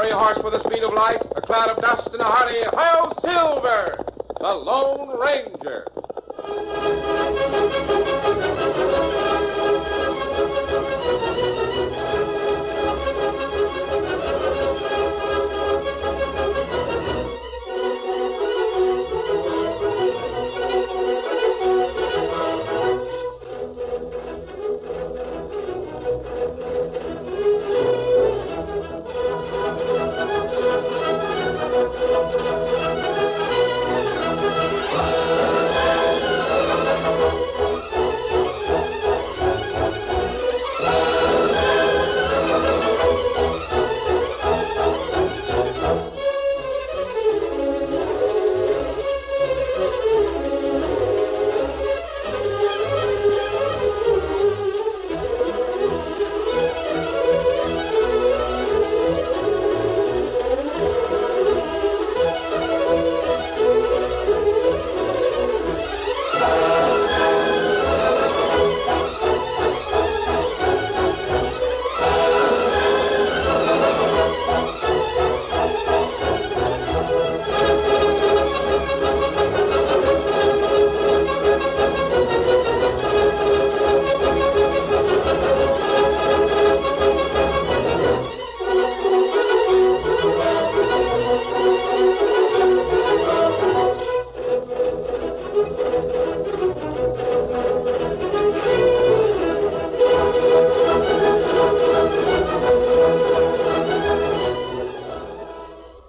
fiery horse with the speed of light, a cloud of dust, and a hearty Hi-Yo Silver, the Lone Ranger.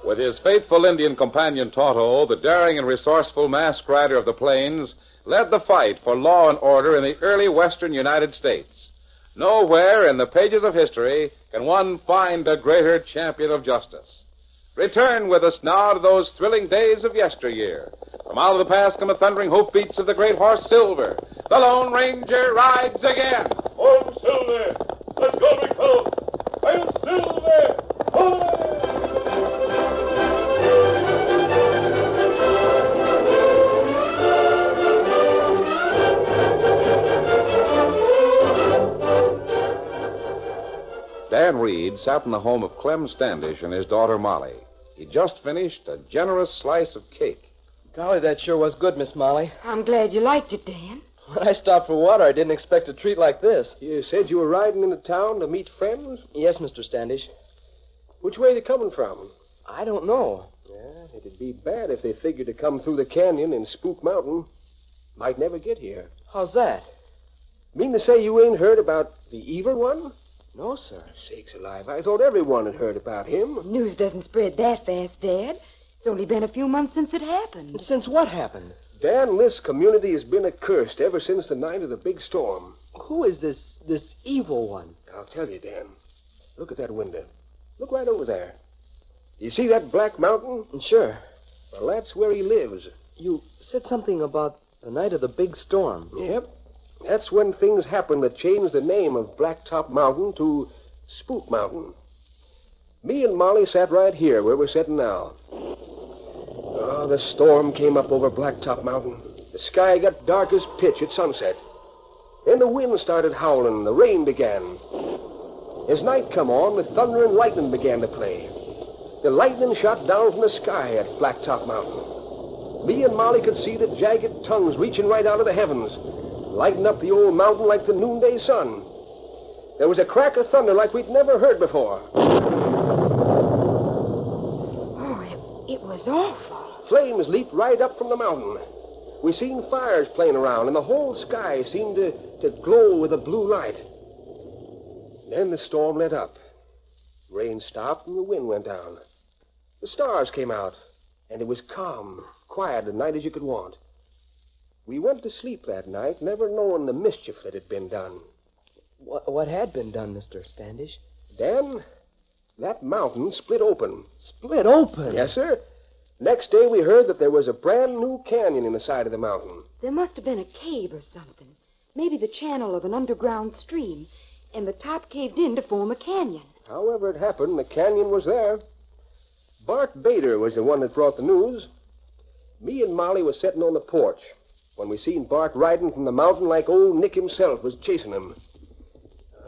With his faithful Indian companion Tonto, the daring and resourceful masked rider of the plains led the fight for law and order in the early western United States. Nowhere in the pages of history can one find a greater champion of justice. Return with us now to those thrilling days of yesteryear. From out of the past come the thundering hoofbeats of the great horse Silver. The Lone Ranger rides again. On Silver! Let's go, big fellow! Hail Silver! Hooray! Dan Reed sat in the home of Clem Standish and his daughter Molly. He'd just finished a generous slice of cake. Golly, that sure was good, Miss Molly. I'm glad you liked it, Dan. When I stopped for water, I didn't expect a treat like this. You said you were riding into town to meet friends? Yes, Mr. Standish. Which way are they coming from? I don't know. Yeah, it'd be bad if they figured to come through the canyon in Spook Mountain. Might never get here. How's that? Mean to say you ain't heard about the evil one? No, sir. Sakes alive, I thought everyone had heard about him. News doesn't spread that fast, Dad. It's only been a few months since it happened. Since what happened? Dan, this community has been accursed ever since the night of the big storm. Who is this evil one? I'll tell you, Dan. Look at that window. Look right over there. You see that black mountain? Sure. Well, that's where he lives. You said something about the night of the big storm. Yep. That's when things happened that changed the name of Blacktop Mountain to Spook Mountain. Me and Molly sat right here where we're sitting now. Oh, the storm came up over Blacktop Mountain. The sky got dark as pitch at sunset. Then the wind started howling, the rain began. As night come on, the thunder and lightning began to play. The lightning shot down from the sky at Blacktop Mountain. Me and Molly could see the jagged tongues reaching right out of the heavens, lighting up the old mountain like the noonday sun. There was a crack of thunder like we'd never heard before. Oh, it was awful. Flames leaped right up from the mountain. We seen fires playing around, and the whole sky seemed to glow with a blue light. Then the storm let up. Rain stopped, and the wind went down. The stars came out, and it was calm, quiet, a night as you could want. We went to sleep that night, never knowing the mischief that had been done. What had been done, Mr. Standish? Dan, that mountain split open. Split open? Yes, sir. Next day, we heard that there was a brand new canyon in the side of the mountain. There must have been a cave or something. Maybe the channel of an underground stream. And the top caved in to form a canyon. However it happened, the canyon was there. Bart Bader was the one that brought the news. Me and Molly was sitting on the porch when we seen Bart riding from the mountain like old Nick himself was chasing him.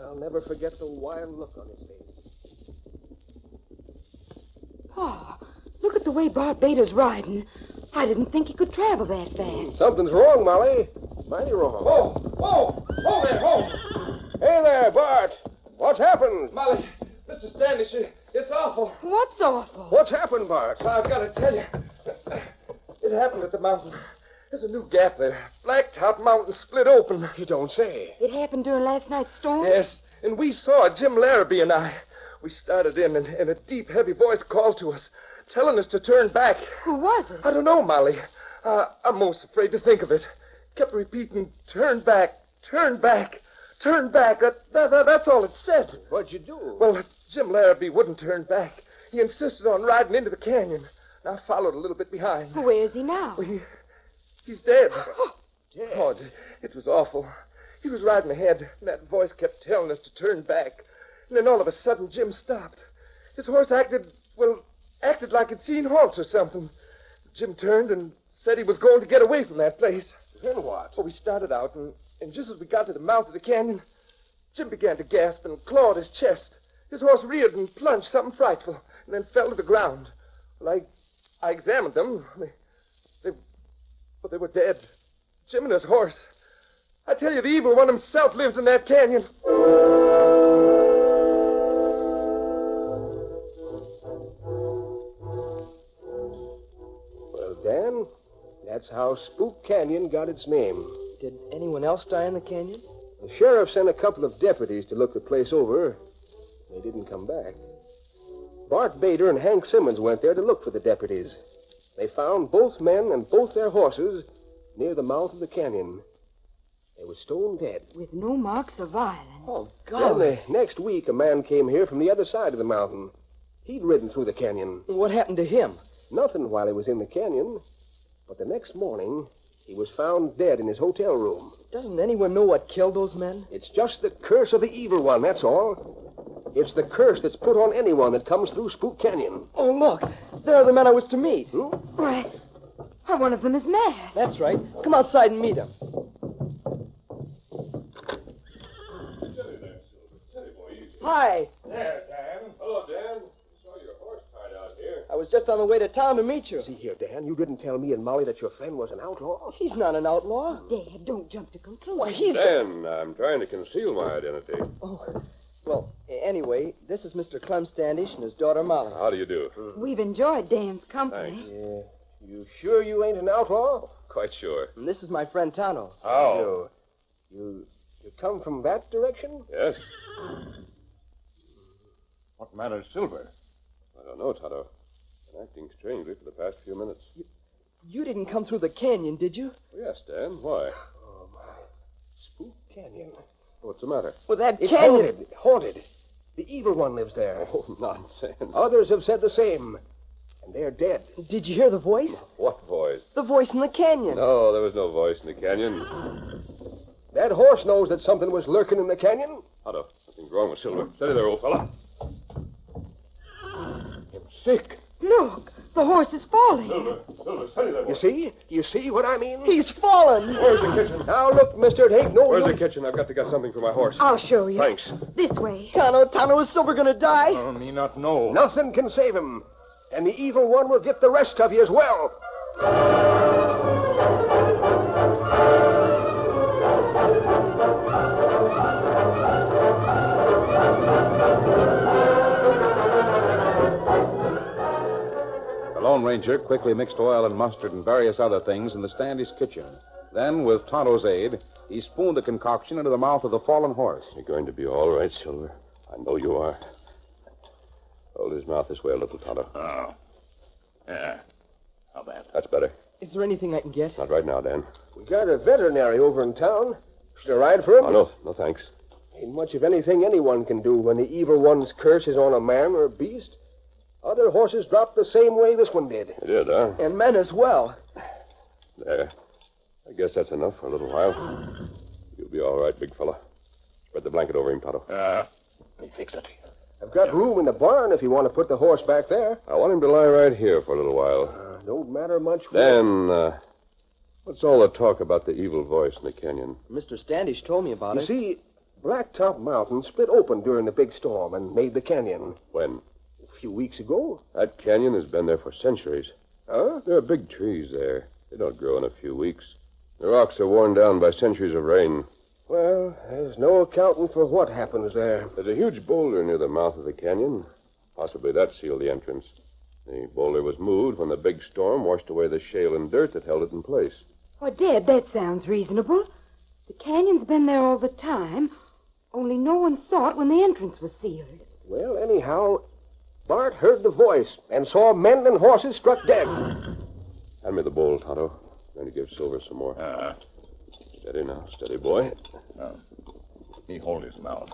I'll never forget the wild look on his face. Pa, look at the way Bart Bader's riding. I didn't think he could travel that fast. Something's wrong, Molly. Mighty wrong. Whoa there, whoa! Hey there, Bart. What's happened? Molly, Mr. Standish, it's awful. What's awful? What's happened, Bart? I've got to tell you. It happened at the mountain. There's a new gap there. Blacktop Mountain split open. You don't say. It happened during last night's storm? Yes, and we saw it, Jim Larrabee and I. We started in, and a deep, heavy voice called to us, telling us to turn back. Who was it? I don't know, Molly. I'm most afraid to think of it. Kept repeating, turn back, turn back, turn back. That's all it said. What'd you do? Well, Jim Larrabee wouldn't turn back. He insisted on riding into the canyon. And I followed a little bit behind. Where is he now? Well, he's dead. Dead? Oh, it was awful. He was riding ahead, and that voice kept telling us to turn back. And then all of a sudden, Jim stopped. His horse acted like he'd seen haunts or something. Jim turned and said he was going to get away from that place. Then what? Well, we started out, and just as we got to the mouth of the canyon, Jim began to gasp and claw at his chest. His horse reared and plunged something frightful, and then fell to the ground. Well, I examined them. They were dead. Jim and his horse. I tell you, the evil one himself lives in that canyon. Well, Dan, that's how Spook Canyon got its name. Did anyone else die in the canyon? The sheriff sent a couple of deputies to look the place over. They didn't come back. Bart Bader and Hank Simmons went there to look for the deputies. They found both men and both their horses near the mouth of the canyon. They were stone dead. With no marks of violence. Oh, Then God. the next week, a man came here from the other side of the mountain. He'd ridden through the canyon. What happened to him? Nothing while he was in the canyon. But the next morning, he was found dead in his hotel room. Doesn't anyone know what killed those men? It's just the curse of the evil one, that's all. It's the curse that's put on anyone that comes through Spook Canyon. Oh, look. There are the men I was to meet. Why, one of them is masked. That's right. Come outside and meet him. Hi. There, Dan. Hello, Dan. I saw your horse tied out here. I was just on the way to town to meet you. See here, Dan, you didn't tell me and Molly that your friend was an outlaw. He's not an outlaw. Dad, don't jump to conclusions. Why, he's... Dan, I'm trying to conceal my identity. Oh, well, anyway, this is Mr. Clem Standish and his daughter Molly. How do you do? We've enjoyed Dan's company. Thanks. Yeah. You sure you ain't an outlaw? Quite sure. And this is my friend Tonto. How? You come from that direction? Yes. What matters, Silver? I don't know, Tonto. Been acting strangely for the past few minutes. You didn't come through the canyon, did you? Yes, Dan. Why? Oh, my. Spook Canyon. What's the matter? Well, that It's canyon... haunted. The evil one lives there. Oh, nonsense. Others have said the same. And they're dead. Did you hear the voice? What voice? The voice in the canyon. No, there was no voice in the canyon. That horse knows that something was lurking in the canyon. Tonto, something's wrong with Silver. Steady there, old fella. Him sick. Look, the horse is falling. Silver, steady there, boy. You see what I mean? He's fallen. Where's the kitchen? Now, look, mister, it ain't no Where's the use. kitchen? I've got to get something for my horse. I'll show you. Thanks. This way. Tonto, is Silver going to die? Me not know. Nothing can save him. And the evil one will get the rest of you as well. The Lone Ranger quickly mixed oil and mustard and various other things in the Standish kitchen. Then, with Tonto's aid, he spooned the concoction into the mouth of the fallen horse. You're going to be all right, Silver. I know you are. Hold his mouth this way a little, Tonto. Oh. Yeah. How bad? That's better. Is there anything I can get? Not right now, Dan. We got a veterinary over in town. Should I ride for him? Oh, no, thanks. Ain't much of anything anyone can do when the evil one's curse is on a man or a beast. Other horses dropped the same way this one did. You did, huh? And men as well. There. I guess that's enough for a little while. You'll be all right, big fella. Spread the blanket over him, Tonto. Let me fix it. I've got room in the barn if you want to put the horse back there. I want him to lie right here for a little while. Don't matter much. where. Dan, what's all the talk about the evil voice in the canyon? Mr. Standish told me about You it. see, Blacktop Mountain split open during the big storm and made the canyon. When? A few weeks ago. That canyon has been there for centuries. Huh? There are big trees there. They don't grow in a few weeks. The rocks are worn down by centuries of rain. Well, there's no accounting for what happens there. There's a huge boulder near the mouth of the canyon. Possibly that sealed the entrance. The boulder was moved when the big storm washed away the shale and dirt that held it in place. Well, Dad, that sounds reasonable. The canyon's been there all the time, only no one saw it when the entrance was sealed. Well, anyhow, Bart heard the voice and saw men and horses struck dead. Hand me the bowl, Tonto. I'm going to give Silver some more. Steady now. Steady, boy. He hold his mouth.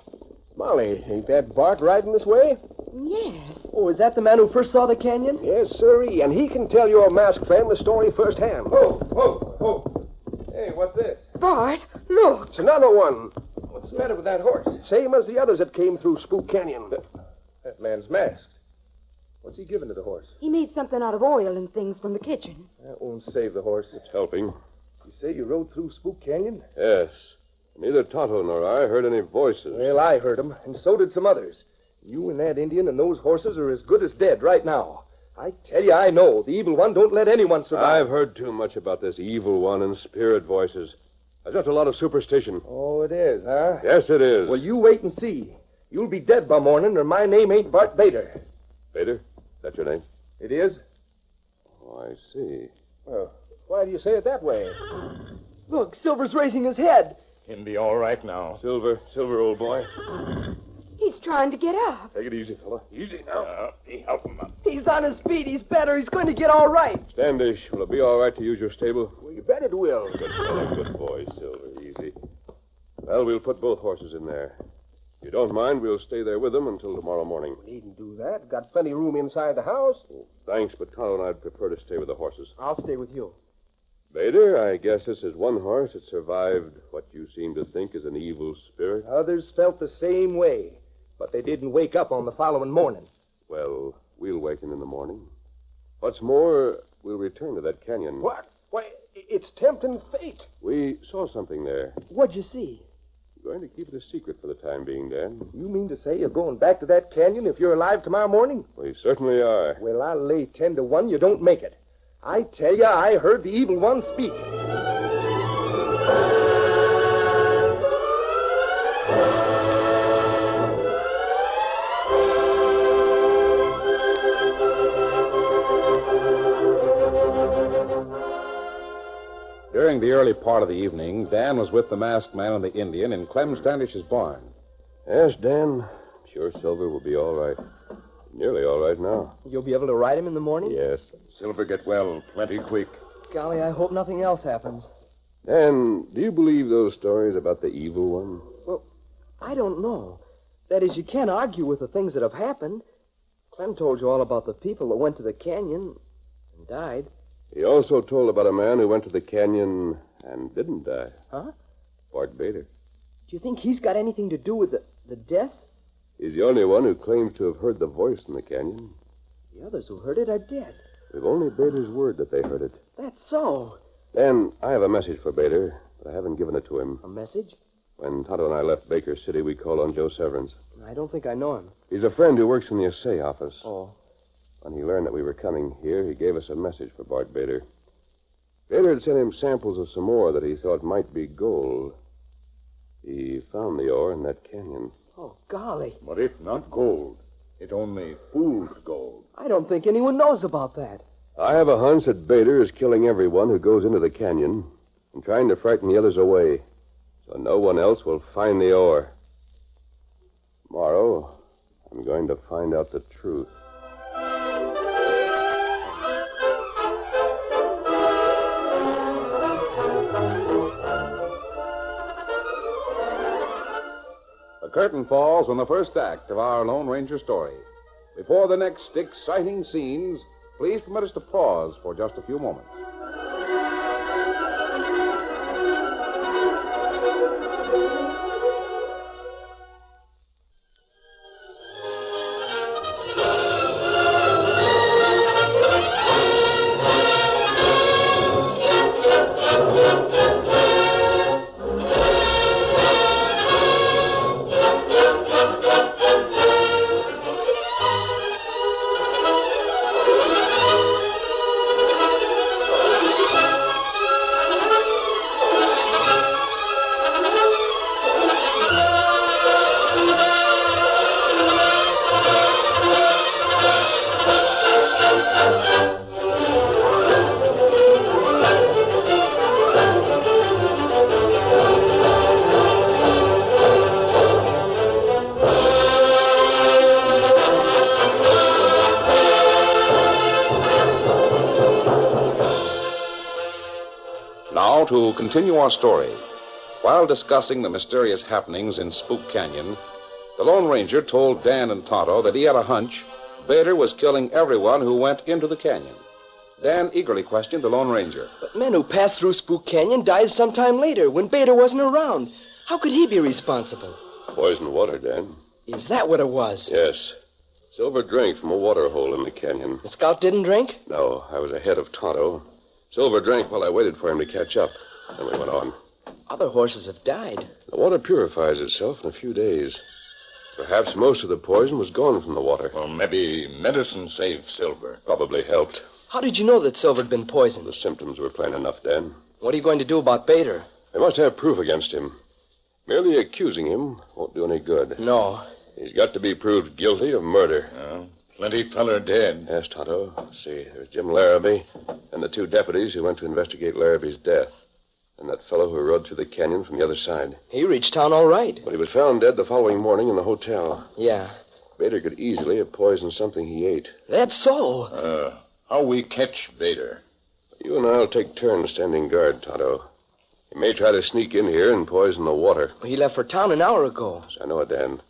Molly, ain't that Bart riding this way? Yes. Oh, is that the man who first saw the canyon? Yes, sirree, and he can tell your masked friend the story firsthand. Whoa. Hey, what's this? Bart, look. It's another one. What's the matter with that horse? Same as the others that came through Spook Canyon. That man's masked. What's he giving to the horse? He made something out of oil and things from the kitchen. That won't save the horse. It's helping. You say you rode through Spook Canyon? Yes. Neither Tonto nor I heard any voices. Well, I heard them, and so did some others. You and that Indian and those horses are as good as dead right now. I tell you, I know. The evil one don't let anyone survive. I've heard too much about this evil one and spirit voices. There's just a lot of superstition. Oh, it is, huh? Yes, it is. Well, you wait and see. You'll be dead by morning, or my name ain't Bart Bader. Bader? That's your name? It is? Oh, I see. Well, why do you say it that way? Look, Silver's raising his head. He'll be all right now. Silver, old boy. He's trying to get up. Take it easy, fella. Easy now. Help him up. He's on his feet. He's better. He's going to get all right. Standish, will it be all right to use your stable? Well, you bet it will. Good fella, good boy, Silver. Easy. Well, we'll put both horses in there. If you don't mind, we'll stay there with them until tomorrow morning. Needn't do that. Got plenty of room inside the house. Thanks, but Tonto and I'd prefer to stay with the horses. I'll stay with you. Bader, I guess this is one horse that survived what you seem to think is an evil spirit. Others felt the same way, but they didn't wake up on the following morning. Well, we'll waken in the morning. What's more, we'll return to that canyon. What? Why, it's tempting fate. We saw something there. What'd you see? We're going to keep it a secret for the time being, Dan. You mean to say you're going back to that canyon if you're alive tomorrow morning? We certainly are. Well, I'll lay 10 to 1 you don't make it. I tell you, I heard the evil one speak. During the early part of the evening, Dan was with the masked man and the Indian in Clem Standish's barn. Yes, Dan. I'm sure Silver will be all right. Nearly all right now. You'll be able to ride him in the morning? Yes. Silver get well plenty quick. Golly, I hope nothing else happens. Dan, do you believe those stories about the evil one? Well, I don't know. That is, you can't argue with the things that have happened. Clem told you all about the people that went to the canyon and died. He also told about a man who went to the canyon and didn't die. Huh? Bart Bader. Do you think he's got anything to do with the deaths? He's the only one who claims to have heard the voice in the canyon. The others who heard it are dead. We've only Bader's word that they heard it. That's so. Dan, I have a message for Bader, but I haven't given it to him. A message? When Tonto and I left Baker City, we called on Joe Severance. I don't think I know him. He's a friend who works in the assay office. Oh. When he learned that we were coming here, he gave us a message for Bart Bader. Bader had sent him samples of some ore that he thought might be gold. He found the ore in that canyon. Oh, golly. But it's not gold. It only fool's gold. I don't think anyone knows about that. I have a hunch that Bader is killing everyone who goes into the canyon and trying to frighten the others away, so no one else will find the ore. Tomorrow, I'm going to find out the truth. The curtain falls on the first act of our Lone Ranger story. Before the next exciting scenes, please permit us to pause for just a few moments. to continue our story. While discussing the mysterious happenings in Spook Canyon, the Lone Ranger told Dan and Tonto that he had a hunch Bader was killing everyone who went into the canyon. Dan eagerly questioned the Lone Ranger. But men who passed through Spook Canyon died sometime later when Bader wasn't around. How could he be responsible? Poisoned water, Dan. Is that what it was? Yes. Silver drank from a water hole in the canyon. The scout didn't drink? No, I was ahead of Tonto. Silver drank while I waited for him to catch up. Then we went on. Other horses have died. The water purifies itself in a few days. Perhaps most of the poison was gone from the water. Well, maybe medicine saved Silver. Probably helped. How did you know that Silver had been poisoned? The symptoms were plain enough, Dan. What are you going to do about Bader? They must have proof against him. Merely accusing him won't do any good. No. He's got to be proved guilty of murder. Well, plenty feller dead. Yes, Tonto. Let's see, there's Jim Larrabee and the two deputies who went to investigate Larrabee's death. And that fellow who rode through the canyon from the other side. He reached town all right. But he was found dead the following morning in the hotel. Yeah. Bader could easily have poisoned something he ate. That's so. How we catch Bader? You and I'll take turns standing guard, Tonto. He may try to sneak in here and poison the water. He left for town an hour ago. Yes, I know it, Dan.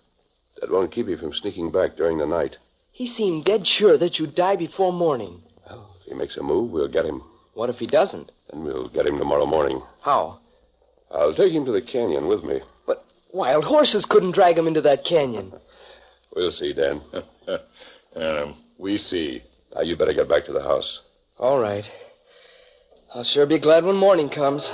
That won't keep you from sneaking back during the night. He seemed dead sure that you'd die before morning. Well, if he makes a move, we'll get him. What if he doesn't? And we'll get him tomorrow morning. How? I'll take him to the canyon with me. But wild horses couldn't drag him into that canyon. We'll see, Dan. We see. Now, you better get back to the house. All right. I'll sure be glad when morning comes.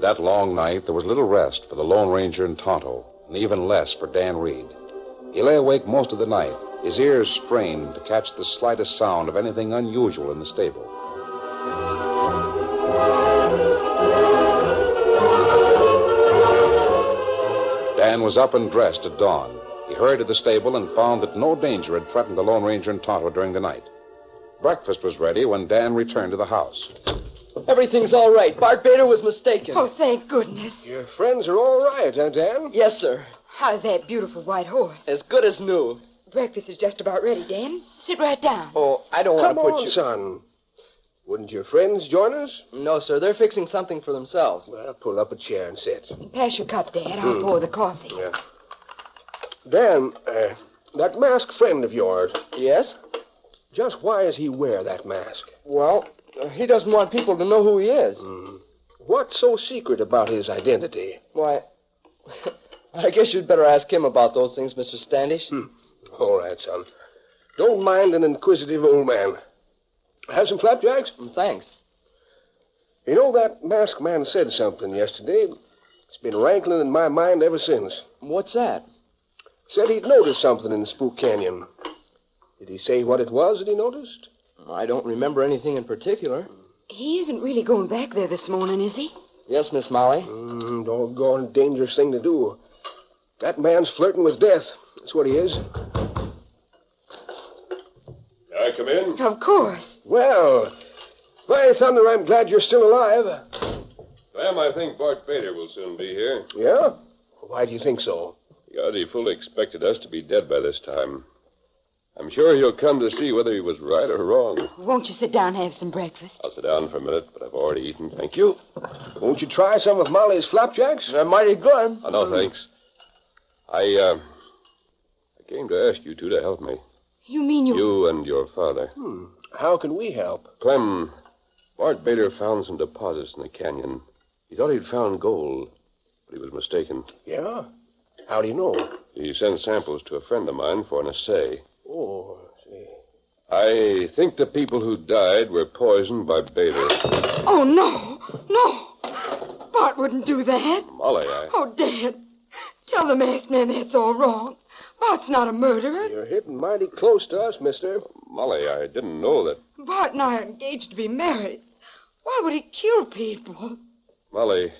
That long night, there was little rest for the Lone Ranger and Tonto, and even less for Dan Reed. He lay awake most of the night, his ears strained to catch the slightest sound of anything unusual in the stable. Dan was up and dressed at dawn. He hurried to the stable and found that no danger had threatened the Lone Ranger and Tonto during the night. Breakfast was ready when Dan returned to the house. Everything's all right. Bart Bader was mistaken. Oh, thank goodness. Your friends are all right, huh, Dan? Yes, sir. How's that beautiful white horse? As good as new. Breakfast is just about ready, Dan. Sit right down. Oh, I don't want Come to put on, you... son. Wouldn't your friends join us? No, sir. They're fixing something for themselves. Well, pull up a chair and sit. Pass your cup, Dad. I'll pour the coffee. Yeah. Dan, that masked friend of yours, Yes? just why does he wear that mask? Well, he doesn't want people to know who he is. What's so secret about his identity? Why, I guess you'd better ask him about those things, Mr. Standish. All right, son. Don't mind an inquisitive old man. Have some flapjacks? Thanks. You know, that masked man said something yesterday. It's been rankling in my mind ever since. What's that? Said he'd noticed something in Spook Canyon. Did he say what it was that he noticed? I don't remember anything in particular. He isn't really going back there this morning, is he? Yes, Miss Molly. Doggone dangerous thing to do. That man's flirting with death. That's what he is. Can I come in? Of course. Well, by thunder, I'm glad you're still alive. Ma'am, I think Bart Bader will soon be here. Yeah? Why do you think so? God, he fully expected us to be dead by this time. I'm sure he'll come to see whether he was right or wrong. Won't you sit down and have some breakfast? I'll sit down for a minute, but I've already eaten, thank you. Won't you try some of Molly's flapjacks? They're mighty good. Oh, no, thanks. I came to ask you two to help me. You mean You and your father. How can we help? Clem, Bart Bader found some deposits in the canyon. He thought he'd found gold, but he was mistaken. Yeah? How do you know? He sent samples to a friend of mine for an assay. Oh, see. I think the people who died were poisoned by Bader. Oh, no. No. Bart wouldn't do that. Molly, Oh, Dad. Tell the masked man that's all wrong. Bart's not a murderer. You're hitting mighty close to us, mister. Molly, I didn't know that. Bart and I are engaged to be married. Why would he kill people? Molly,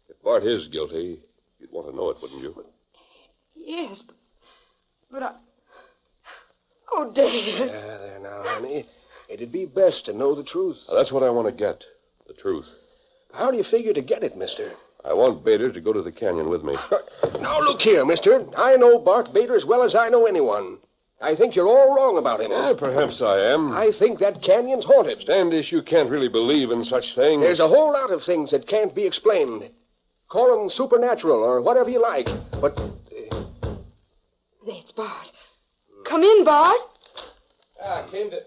if Bart is guilty, you'd want to know it, wouldn't you? Yes, but I... Oh, Dad. Yeah, there now, honey. It'd be best to know the truth. Now, that's what I want to get, the truth. How do you figure to get it, mister? I want Bader to go to the canyon with me. Now, look here, mister. I know Bart Bader as well as I know anyone. I think you're all wrong about him. Perhaps I am. I think that canyon's haunted. Standish, you can't really believe in such things. There's a whole lot of things that can't be explained. Call them supernatural or whatever you like. But That's Bart. Come in, Bart. I came to...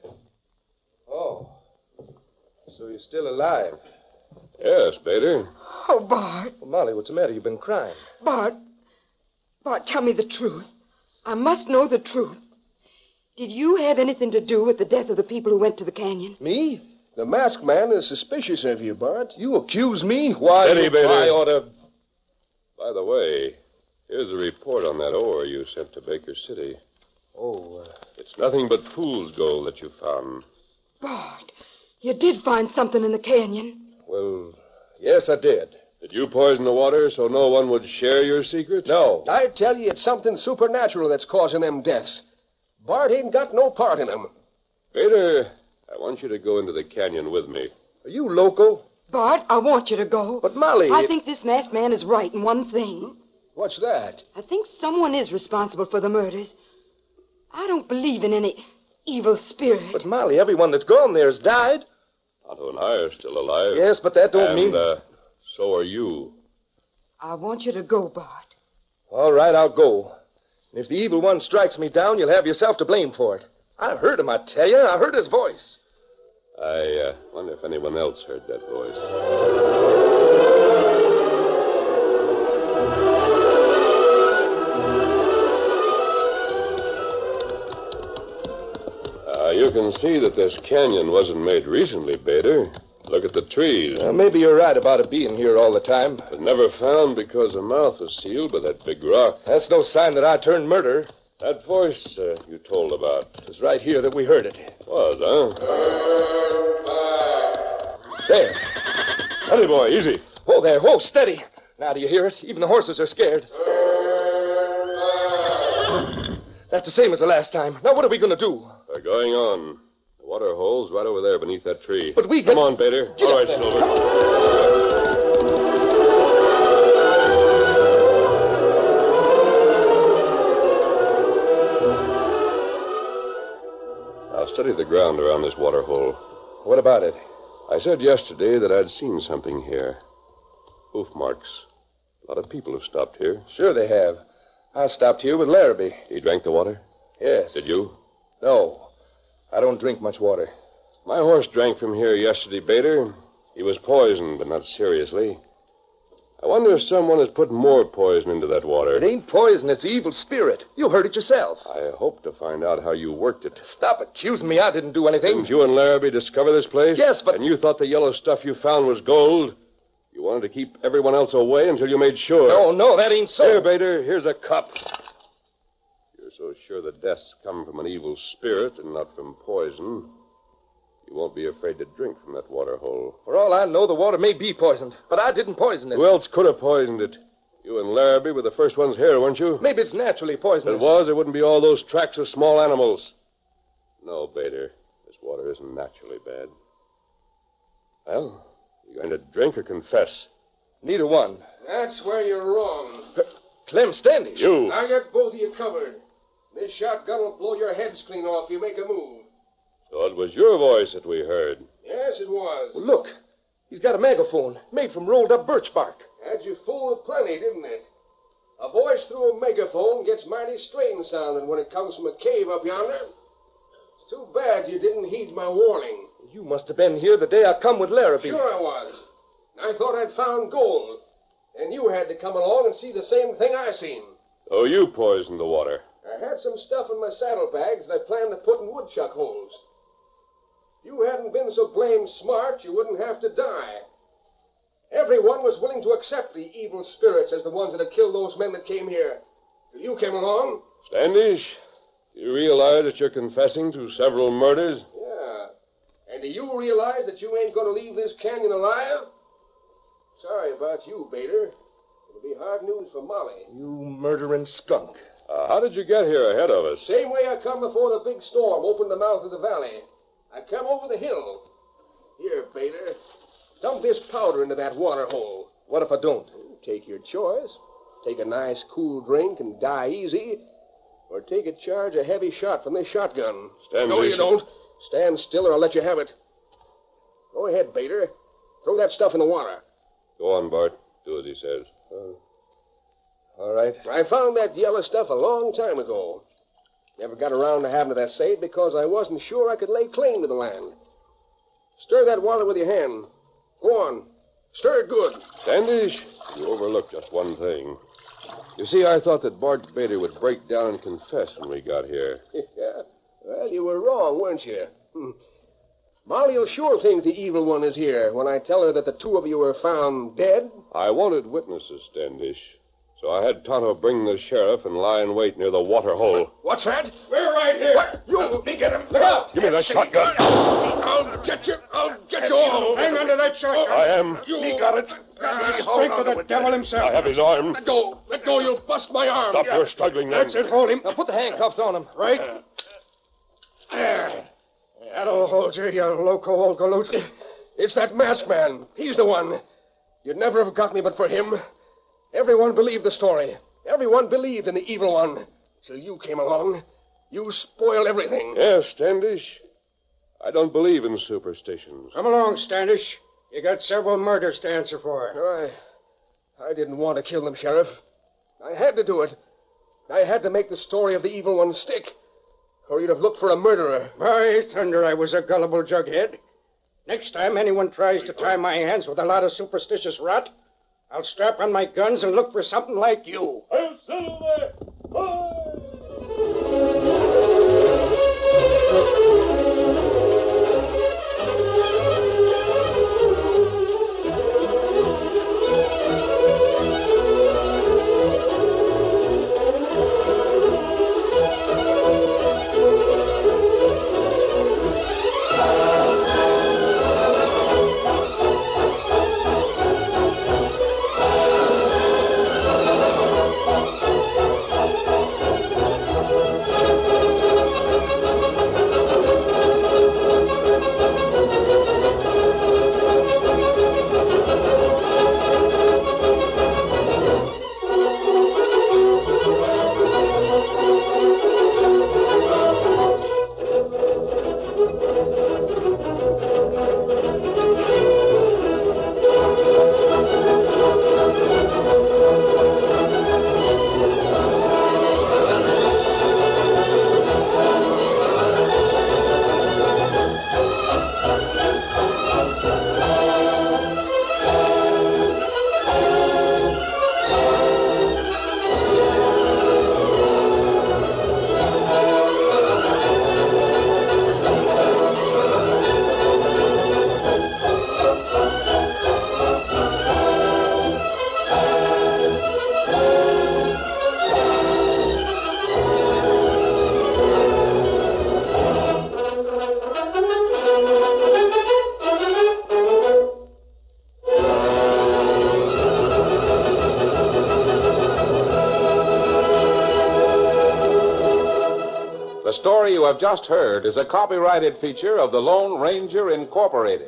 Oh. So you're still alive. Yes, Bader. Oh, Bart. Well, Molly, what's the matter? You've been crying. Bart, tell me the truth. I must know the truth. Did you have anything to do with the death of the people who went to the canyon? Me? the masked man is suspicious of you, Bart. You accuse me? Why, Steady, Bader. I ought to... By the way, here's a report on that ore you sent to Baker City. Oh, It's nothing but fool's gold that you found. Bart, you did find something in the canyon. well, yes, I did. Did you poison the water so no one would share your secrets? No. I tell you, it's something supernatural that's causing them deaths. Bart ain't got no part in them. Bader, I want you to go into the canyon with me. Are you local? Bart, I want you to go. But, Molly... I think this masked man is right in one thing. What's that? I think someone is responsible for the murders. I don't believe in any evil spirit. But, Molly, everyone that's gone there has died. Otto and I are still alive. Yes, but that don't mean... So are you. I want you to go, Bart. All right, I'll go. And if the evil one strikes me down, you'll have yourself to blame for it. I heard him, I tell you. I heard his voice. I wonder if anyone else heard that voice. You can see that this canyon wasn't made recently, Bader. Look at the trees. Maybe you're right about it being here all the time. But never found because the mouth was sealed by that big rock. That's no sign that I turned murderer. That voice you told about. It was right here that we heard it. Was, huh? There. Steady, boy, easy. Whoa there. Whoa, steady. Now, do you hear it? Even the horses are scared. That's the same as the last time. Now, what are we going to do? We're going on. The water hole's right over there beneath that tree. But we Come on, Bader. Get All up right, there. Silver. Now, study the ground around this water hole. What about it? I said yesterday that I'd seen something here. Hoof marks. A lot of people have stopped here. Sure they have. I stopped here with Larrabee. He drank the water? Yes. Did you? No. I don't drink much water. My horse drank from here yesterday, Bader. He was poisoned, but not seriously. I wonder if someone has put more poison into that water. It ain't poison. It's evil spirit. You heard it yourself. I hope to find out how you worked it. Stop accusing me. I didn't do anything. Didn't you and Larrabee discover this place? Yes, but... And you thought the yellow stuff you found was gold? You wanted to keep everyone else away until you made sure. No, that ain't so. Here, Bader, here's a cup. You're so sure the deaths come from an evil spirit and not from poison, you won't be afraid to drink from that water hole. For all I know, the water may be poisoned, but I didn't poison it. Who else could have poisoned it? You and Larrabee were the first ones here, weren't you? Maybe it's naturally If poisonous. it was, there wouldn't be all those tracks of small animals. No, Bader, this water isn't naturally bad. Well, you going to drink or confess? Neither one. That's where you're wrong. Clem Standish. You. I got both of you covered. This shotgun will blow your heads clean off if you make a move. So it was your voice that we heard. Yes, it was. Well, look. He's got a megaphone made from rolled up birch bark. Had you fooled plenty, didn't it? A voice through a megaphone gets mighty strange sounding when it comes from a cave up yonder. It's too bad you didn't heed my warning. You must have been here the day I come with Larrabee. Sure I was. I thought I'd found gold. And you had to come along and see the same thing I seen. Oh, you poisoned the water. I had some stuff in my saddlebags that I planned to put in woodchuck holes. If you hadn't been so blamed smart, you wouldn't have to die. Everyone was willing to accept the evil spirits as the ones that had killed those men that came here. Till you came along. Standish, you realize that you're confessing to several murders? Yeah. And do you realize that you ain't going to leave this canyon alive? Sorry about you, Bader. It'll be hard news for Molly. You murdering skunk. How did you get here ahead of us? Same way I come before the big storm opened the mouth of the valley. I come over the hill. Here, Bader. Dump this powder into that water hole. What if I don't? Take your choice. Take a nice, cool drink and die easy, or take a charge of heavy shot from this shotgun. Stand No, easy. you don't. Stand still, or I'll let you have it. Go ahead, Bader. Throw that stuff in the water. Go on, Bart. Do as he says. All right. I found that yellow stuff a long time ago. Never got around to having it assayed because I wasn't sure I could lay claim to the land. Stir that water with your hand. Go on. Stir it good. Standish, you overlooked just one thing. You see, I thought that Bart Bader would break down and confess when we got here. Yeah. Well, you were wrong, weren't you? Molly'll sure think the evil one is here when I tell her that the two of you were found dead. I wanted witnesses, Standish. So I had Tonto bring the sheriff and lie in wait near the water hole. What's that? We're right here. What? You- Let me get him. Look out. Give me that shotgun. I'll get you. I'll get you all. Hang on to that shotgun. I am. He got it. Strength of the devil himself. I have his arm. Let go. Let go. You'll bust my arm. Stop your struggling, then. That's it. Hold him. Now put the handcuffs on him. Right? There. That'll hold you, you loco old galoot. It's that masked man. He's the one. You'd never have got me but for him. Everyone believed the story. Everyone believed in the evil one. Till you came along. You spoiled everything. Yes, Standish. I don't believe in superstitions. Come along, Standish. You got several murders to answer for. I didn't want to kill them, Sheriff. I had to do it. I had to make the story of the evil one stick. Or you'd have looked for a murderer. By thunder, I was a gullible jughead. Next time anyone tries to tie my hands with a lot of superstitious rot, I'll strap on my guns and look for something like you. The story you have just heard is a copyrighted feature of the Lone Ranger Incorporated.